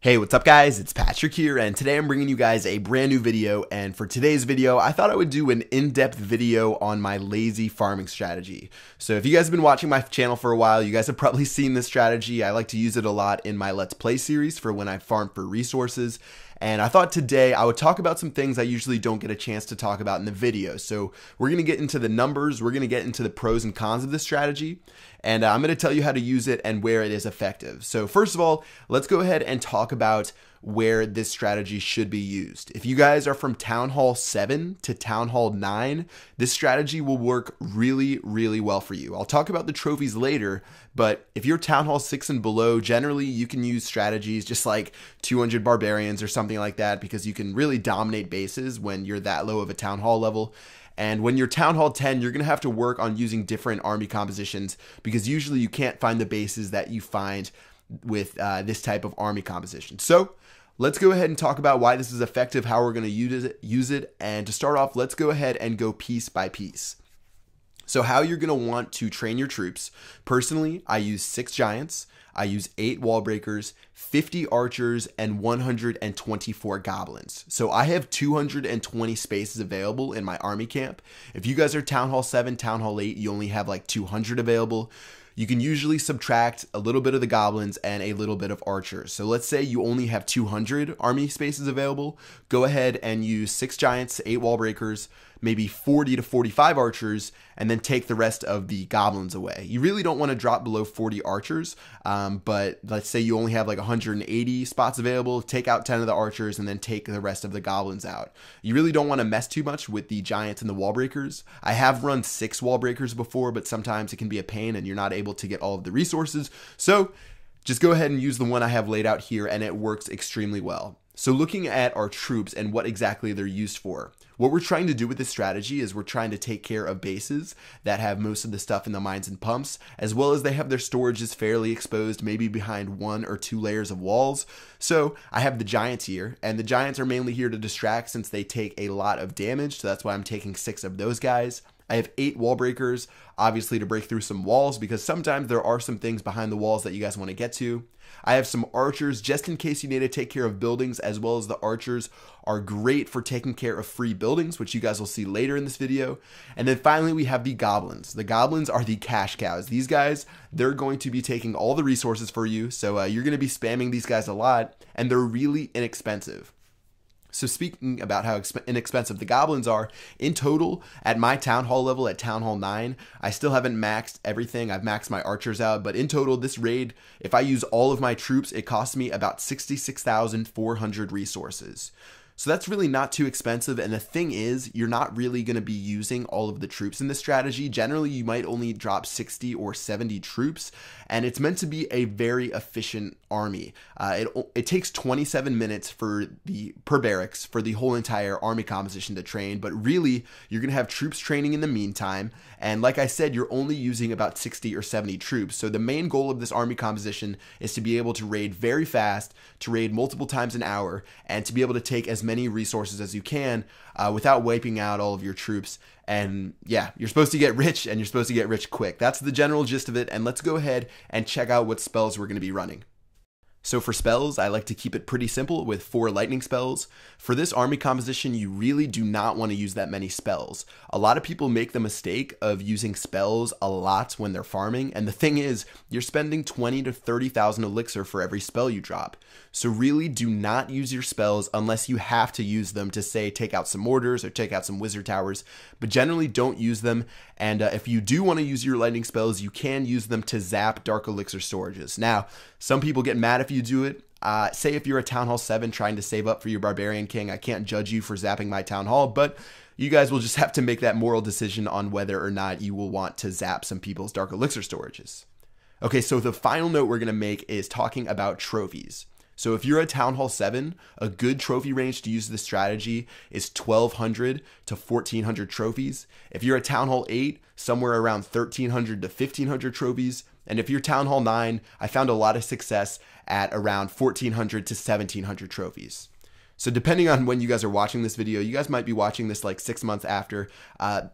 Hey, what's up guys? It's Patrick here, and today I'm bringing you guys a brand new video, and for today's video, I thought I would do an in-depth video on my lazy farming strategy. So if you guys have been watching my channel for a while, you guys have probably seen this strategy. I like to use it a lot in my Let's Play series for when I farm for resources. And I thought today I would talk about some things I usually don't get a chance to talk about in the video. So we're going to get into the numbers, we're going to get into the pros and cons of this strategy, and I'm going to tell you how to use it and where it is effective. So first of all, let's go ahead and talk about where this strategy should be used. If you guys are from Town Hall 7 to Town Hall 9, this strategy will work really well for you. I'll talk about the trophies later, but if you're Town Hall 6 and below, generally you can use strategies just like 200 Barbarians or something like that, because you can really dominate bases when you're that low of a Town Hall level. And when you're Town Hall 10, you're going to have to work on using different army compositions, because usually you can't find the bases that you find with this type of army composition. So let's go ahead and talk about why this is effective, how we're going to use it. And to start off, let's go ahead and go piece by piece. So how you're going to want to train your troops. Personally, I use 6 giants, I use 8 wall breakers, 50 archers, and 124 goblins. So I have 220 spaces available in my army camp. If you guys are Town Hall 7, Town Hall 8, you only have like 200 available. You can usually subtract a little bit of the goblins and a little bit of archers. So let's say you only have 200 army spaces available. Go ahead and use 6 giants, 8 wall breakers, maybe 40 to 45 archers, and then take the rest of the goblins away. You really don't want to drop below 40 archers, but let's say you only have like 180 spots available, take out 10 of the archers and then take the rest of the goblins out. You really don't want to mess too much with the giants and the wall breakers. I have run 6 wall breakers before, but sometimes it can be a pain and you're not able to get all of the resources. So just go ahead and use the one I have laid out here, and it works extremely well. So looking at our troops and what exactly they're used for, what we're trying to do with this strategy is we're trying to take care of bases that have most of the stuff in the mines and pumps, as well as they have their storages fairly exposed, maybe behind 1 or 2 layers of walls. So I have the giants here, and the giants are mainly here to distract since they take a lot of damage, so that's why I'm taking 6 of those guys. I have 8 wall breakers, obviously to break through some walls, because sometimes there are some things behind the walls that you guys want to get to. I have some archers just in case you need to take care of buildings, as well as the archers are great for taking care of free buildings, which you guys will see later in this video. And then finally, we have the goblins. The goblins are the cash cows. These guys, they're going to be taking all the resources for you. So you're going to be spamming these guys a lot, and they're really inexpensive. So speaking about how inexpensive the goblins are, in total, at my Town Hall level, at Town Hall 9, I still haven't maxed everything. I've maxed my archers out, but in total, this raid, if I use all of my troops, it costs me about 66,400 resources. So that's really not too expensive, and the thing is, you're not really going to be using all of the troops in this strategy. Generally, you might only drop 60 or 70 troops, and it's meant to be a very efficient army. It takes 27 minutes per barracks for the whole entire army composition to train, but really, you're going to have troops training in the meantime, and like I said, you're only using about 60 or 70 troops. So the main goal of this army composition is to be able to raid very fast, to raid multiple times an hour, and to be able to take as many resources as you can without wiping out all of your troops. And yeah, you're supposed to get rich, and you're supposed to get rich quick. That's the general gist of it, and let's go ahead and check out what spells we're going to be running. So for spells, I like to keep it pretty simple with 4 lightning spells. For this army composition, you really do not want to use that many spells. A lot of people make the mistake of using spells a lot when they're farming, and the thing is, you're spending 20 to 30,000 elixir for every spell you drop. So really do not use your spells unless you have to use them to, say, take out some mortars or take out some wizard towers, but generally don't use them. And if you do want to use your lightning spells, you can use them to zap dark elixir storages. Now, some people get mad if you do it. Say if you're a Town Hall 7 trying to save up for your Barbarian King, I can't judge you for zapping my Town Hall, but you guys will just have to make that moral decision on whether or not you will want to zap some people's dark elixir storages. Okay, so the final note we're going to make is talking about trophies. So if you're a Town Hall 7, a good trophy range to use this strategy is 1,200 to 1,400 trophies. If you're a Town Hall 8, somewhere around 1,300 to 1,500 trophies. And if you're Town Hall 9, I found a lot of success at around 1,400 to 1,700 trophies. So depending on when you guys are watching this video, you guys might be watching this like 6 months after.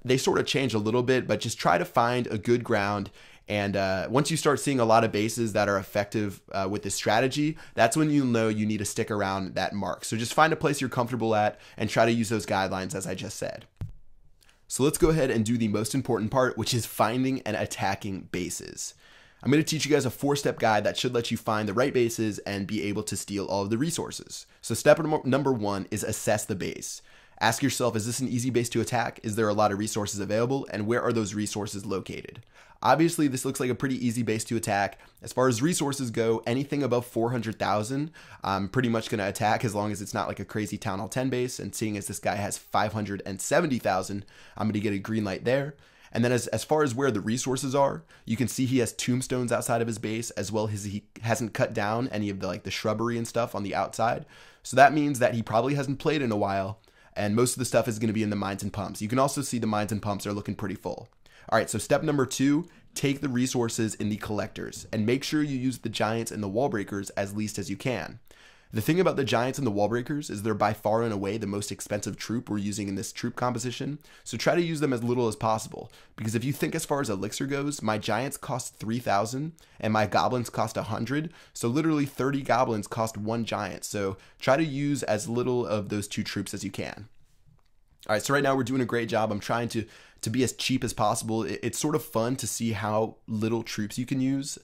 They sort of change a little bit, but just try to find a good ground And once you start seeing a lot of bases that are effective with this strategy, that's when you'll know you need to stick around that mark. So just find a place you're comfortable at and try to use those guidelines as I just said. So let's go ahead and do the most important part, which is finding and attacking bases. I'm going to teach you guys a 4-step guide that should let you find the right bases and be able to steal all of the resources. So step number 1 is assess the base. Ask yourself, is this an easy base to attack? Is there a lot of resources available? And where are those resources located? Obviously, this looks like a pretty easy base to attack. As far as resources go, anything above 400,000, I'm pretty much going to attack as long as it's not like a crazy Town Hall 10 base. And seeing as this guy has 570,000, I'm going to get a green light there. And then as far as where the resources are, you can see he has tombstones outside of his base, as well as he hasn't cut down any of the shrubbery and stuff on the outside. So that means that he probably hasn't played in a while, and most of the stuff is going to be in the mines and pumps. You can also see the mines and pumps are looking pretty full. All right, so step number 2, take the resources in the collectors and make sure you use the giants and the wall breakers as least as you can. The thing about the giants and the wall breakers is they're by far and away the most expensive troop we're using in this troop composition, so try to use them as little as possible, because if you think as far as elixir goes, my giants cost 3,000 and my goblins cost 100, so literally 30 goblins cost 1 giant, so try to use as little of those 2 troops as you can. All right, so right now we're doing a great job. I'm trying to be as cheap as possible. It's sort of fun to see how little troops you can use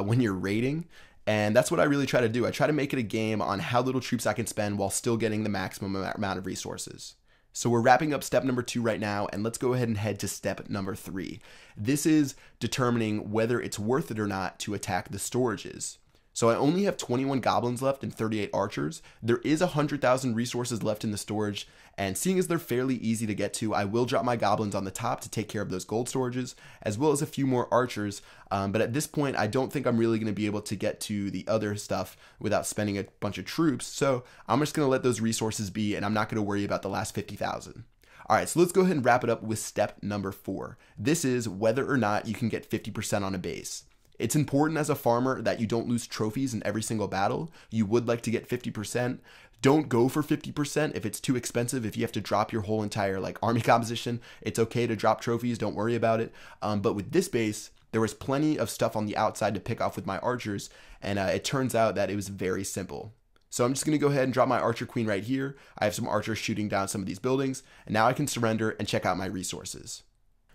when you're raiding. And that's what I really try to do. I try to make it a game on how little troops I can spend while still getting the maximum amount of resources. So we're wrapping up step number 2 right now, and let's go ahead and head to step number 3. This is determining whether it's worth it or not to attack the storages. So I only have 21 goblins left and 38 archers. There is 100,000 resources left in the storage, and seeing as they're fairly easy to get to, I will drop my goblins on the top to take care of those gold storages, as well as a few more archers. But at this point, I don't think I'm really going to be able to get to the other stuff without spending a bunch of troops. So I'm just going to let those resources be, and I'm not going to worry about the last 50,000. All right, so let's go ahead and wrap it up with step number 4. This is whether or not you can get 50% on a base. It's important as a farmer that you don't lose trophies in every single battle. You would like to get 50%. Don't go for 50% if it's too expensive. If you have to drop your whole entire army composition, it's okay to drop trophies. Don't worry about it. But with this base, there was plenty of stuff on the outside to pick off with my archers, and it turns out that it was very simple. So I'm just going to go ahead and drop my archer queen right here. I have some archers shooting down some of these buildings, and now I can surrender and check out my resources.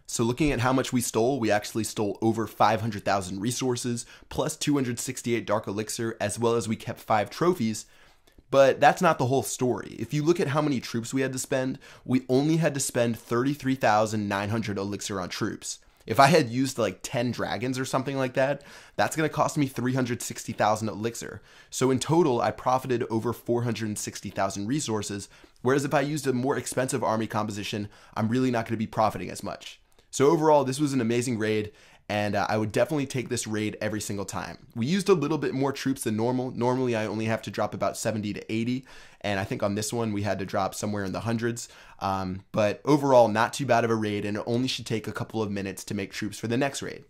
So looking at how much we stole, we actually stole over 500,000 resources, plus 268 dark elixir, as well as we kept 5 trophies. But that's not the whole story. If you look at how many troops we had to spend, we only had to spend 33,900 elixir on troops. If I had used 10 dragons or something like that, that's going to cost me 360,000 elixir. So in total, I profited over 460,000 resources, whereas if I used a more expensive army composition, I'm really not going to be profiting as much. So overall, this was an amazing raid, and I would definitely take this raid every single time. We used a little bit more troops than normal. Normally, I only have to drop about 70 to 80, and I think on this one, we had to drop somewhere in the hundreds. But overall, not too bad of a raid, and it only should take a couple of minutes to make troops for the next raid.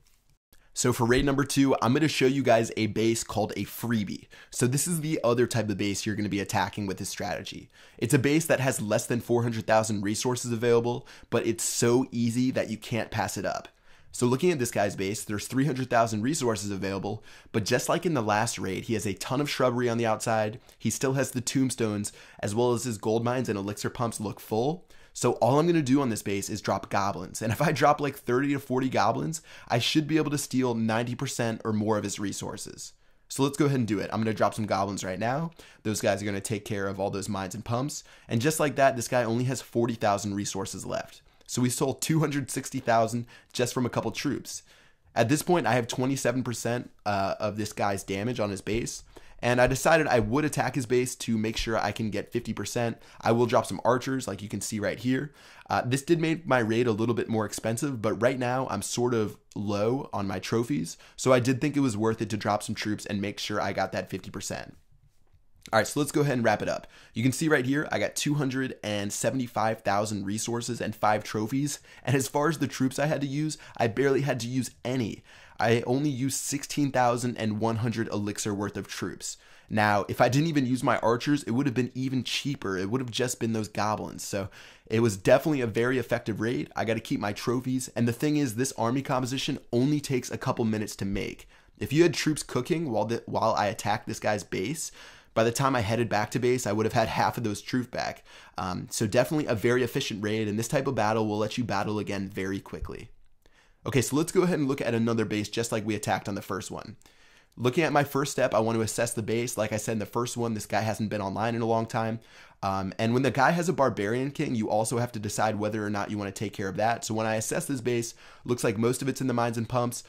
So for raid number 2, I'm going to show you guys a base called a freebie. So this is the other type of base you're going to be attacking with this strategy. It's a base that has less than 400,000 resources available, but it's so easy that you can't pass it up. So looking at this guy's base, there's 300,000 resources available, but just like in the last raid, he has a ton of shrubbery on the outside. He still has the tombstones, as well as his gold mines and elixir pumps look full. So all I'm going to do on this base is drop goblins. And if I drop 30 to 40 goblins, I should be able to steal 90% or more of his resources. So let's go ahead and do it. I'm going to drop some goblins right now. Those guys are going to take care of all those mines and pumps. And just like that, this guy only has 40,000 resources left. So we sold 260,000 just from a couple troops. At this point, I have 27% of this guy's damage on his base. And I decided I would attack his base to make sure I can get 50%. I will drop some archers like you can see right here. This did make my raid a little bit more expensive, but right now I'm sort of low on my trophies. So I did think it was worth it to drop some troops and make sure I got that 50%. All right, so let's go ahead and wrap it up. You can see right here, I got 275,000 resources and 5 trophies. And as far as the troops I had to use, I barely had to use any. I only used 16,100 elixir worth of troops. Now, if I didn't even use my archers, it would have been even cheaper. It would have just been those goblins. So it was definitely a very effective raid. I got to keep my trophies. And the thing is, this army composition only takes a couple minutes to make. If you had troops cooking while I attacked this guy's base, by the time I headed back to base, I would have had half of those troops back. So definitely a very efficient raid, and this type of battle will let you battle again very quickly. Okay, so let's go ahead and look at another base just like we attacked on the first one. Looking at my first step, I want to assess the base. Like I said in the first one, this guy hasn't been online in a long time. And when the guy has a Barbarian King, you also have to decide whether or not you want to take care of that. So when I assess this base, looks like most of it's in the mines and pumps.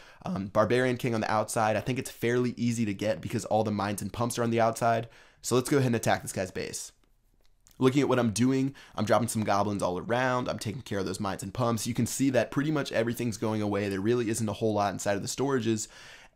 Barbarian King on the outside. I think it's fairly easy to get because all the mines and pumps are on the outside. So let's go ahead and attack this guy's base. Looking at what I'm doing, I'm dropping some goblins all around. I'm taking care of those mines and pumps. You can see that pretty much everything's going away. There really isn't a whole lot inside of the storages.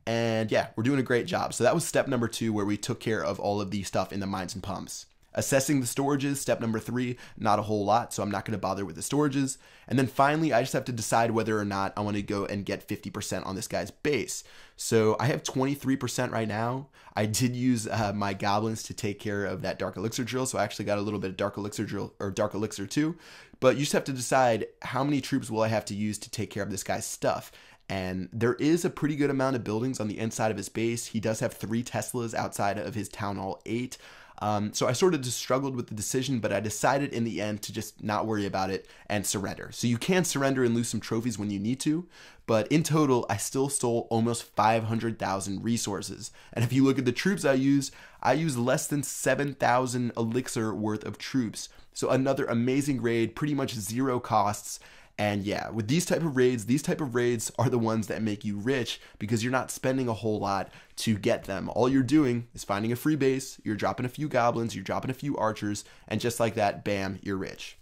And yeah, we're doing a great job. So that was step number 2, where we took care of all of the stuff in the mines and pumps. Assessing the storages, step number 3, not a whole lot, so I'm not going to bother with the storages. And then finally, I just have to decide whether or not I want to go and get 50% on this guy's base. So I have 23% right now. I did use my goblins to take care of that dark elixir drill, so I actually got a little bit of dark elixir drill, or dark elixir too. But you just have to decide how many troops will I have to use to take care of this guy's stuff. And there is a pretty good amount of buildings on the inside of his base. He does have 3 Teslas outside of his Town Hall 8. So I sort of just struggled with the decision, but I decided in the end to just not worry about it and surrender. So you can surrender and lose some trophies when you need to, but in total, I still stole almost 500,000 resources. And if you look at the troops I used less than 7,000 elixir worth of troops. So another amazing raid, pretty much 0 costs. And yeah, with these type of raids are the ones that make you rich because you're not spending a whole lot to get them. All you're doing is finding a free base, you're dropping a few goblins, you're dropping a few archers, and just like that, bam, you're rich.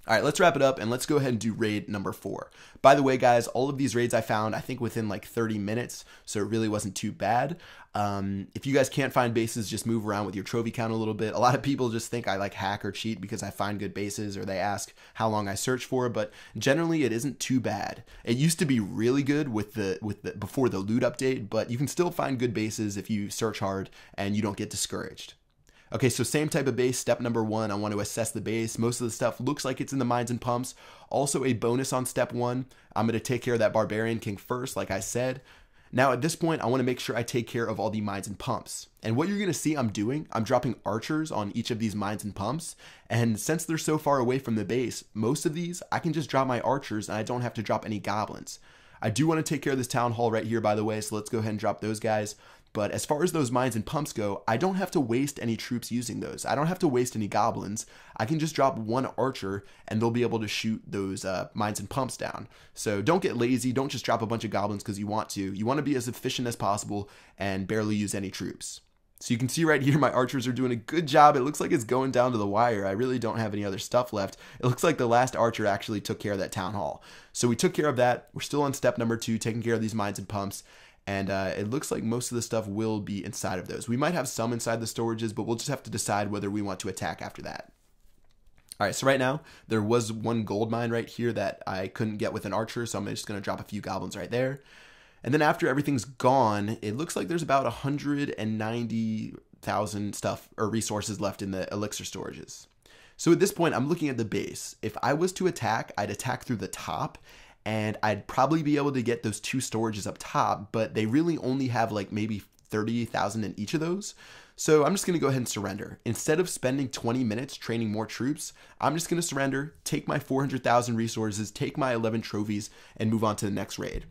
All right, let's wrap it up and let's go ahead and do raid number 4. By the way, guys, all of these raids I found, I think within like 30 minutes, so it really wasn't too bad. If you guys can't find bases, just move around with your trophy count a little bit. A lot of people just think I like hack or cheat because I find good bases, or they ask how long I search for, but generally it isn't too bad. It used to be really good with the before the loot update, but you can still find good bases if you search hard and you don't get discouraged. Okay, so same type of base. Step number 1, I want to assess the base. Most of the stuff looks like it's in the mines and pumps. Also a bonus on step 1, I'm going to take care of that Barbarian King first, like I said. Now at this point, I want to make sure I take care of all the mines and pumps. And what you're going to see I'm doing, I'm dropping archers on each of these mines and pumps. And since they're so far away from the base, most of these, I can just drop my archers and I don't have to drop any goblins. I do want to take care of this town hall right here, by the way, so let's go ahead and drop those guys. But as far as those mines and pumps go, I don't have to waste any troops using those. I don't have to waste any goblins. I can just drop 1 archer and they'll be able to shoot those mines and pumps down. So don't get lazy. Don't just drop a bunch of goblins because you want to. You want to be as efficient as possible and barely use any troops. So you can see right here, my archers are doing a good job. It looks like it's going down to the wire. I really don't have any other stuff left. It looks like the last archer actually took care of that town hall. So we took care of that. We're still on step number 2, taking care of these mines and pumps. And it looks like most of the stuff will be inside of those. We might have some inside the storages, but we'll just have to decide whether we want to attack after that. All right, so right now, there was 1 gold mine right here that I couldn't get with an archer, so I'm just going to drop a few goblins right there. And then after everything's gone, it looks like there's about 190,000 stuff or resources left in the elixir storages. So at this point, I'm looking at the base. If I was to attack, I'd attack through the top, and I'd probably be able to get those 2 storages up top, but they really only have like maybe 30,000 in each of those. So I'm just going to go ahead and surrender. Instead of spending 20 minutes training more troops, I'm just going to surrender, take my 400,000 resources, take my 11 trophies, and move on to the next raid.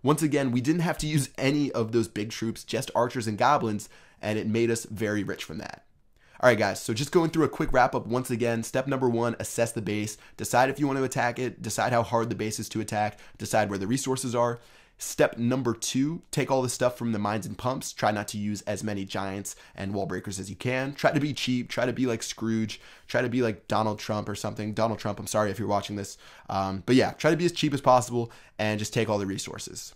Once again, we didn't have to use any of those big troops, just archers and goblins, and it made us very rich from that. All right, guys, so just going through a quick wrap up once again. Step number 1, assess the base. Decide if you want to attack it. Decide how hard the base is to attack. Decide where the resources are. Step number 2, take all the stuff from the mines and pumps. Try not to use as many giants and wall breakers as you can. Try to be cheap. Try to be like Scrooge. Try to be like Donald Trump or something. Donald Trump, I'm sorry if you're watching this. But yeah, try to be as cheap as possible and just take all the resources.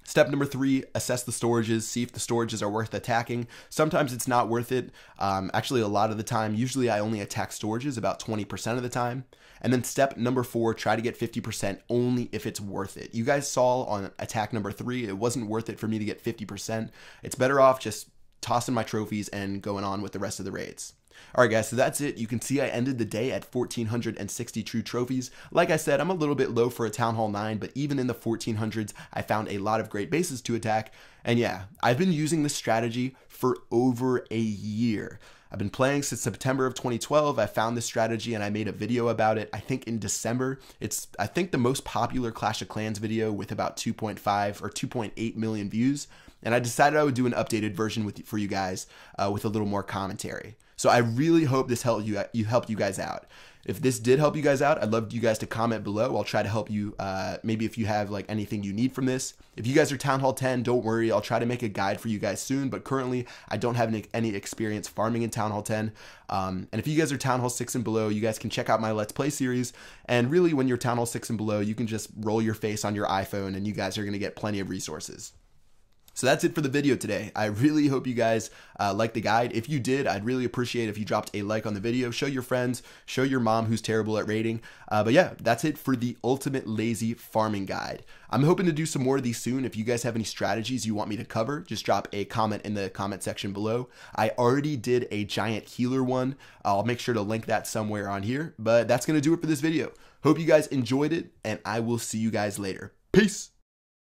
Step number 3, assess the storages, see if the storages are worth attacking. Sometimes it's not worth it. Actually, a lot of the time, usually I only attack storages about 20% of the time. And then step number 4, try to get 50% only if it's worth it. You guys saw on attack number 3, it wasn't worth it for me to get 50%. It's better off just tossing my trophies and going on with the rest of the raids. Alright guys, so that's it. You can see I ended the day at 1,460 true trophies. Like I said, I'm a little bit low for a Town Hall 9, but even in the 1400s, I found a lot of great bases to attack. And yeah, I've been using this strategy for over a year. I've been playing since September of 2012. I found this strategy and I made a video about it, I think in December. It's, I think, the most popular Clash of Clans video with about 2.5 or 2.8 million views. And I decided I would do an updated version for you guys with a little more commentary. So I really hope this helped you guys out. If this did help you guys out, I'd love you guys to comment below. I'll try to help you, maybe if you have like anything you need from this. If you guys are Town Hall 10, don't worry. I'll try to make a guide for you guys soon, but currently I don't have any experience farming in Town Hall 10. And if you guys are Town Hall 6 and below, you guys can check out my Let's Play series. And really, when you're Town Hall 6 and below, you can just roll your face on your iPhone and you guys are going to get plenty of resources. So that's it for the video today. I really hope you guys liked the guide. If you did, I'd really appreciate if you dropped a like on the video. Show your friends, show your mom who's terrible at raiding. But yeah, that's it for the ultimate lazy farming guide. I'm hoping to do some more of these soon. If you guys have any strategies you want me to cover, just drop a comment in the comment section below. I already did a giant healer one. I'll make sure to link that somewhere on here. But that's going to do it for this video. Hope you guys enjoyed it, and I will see you guys later. Peace!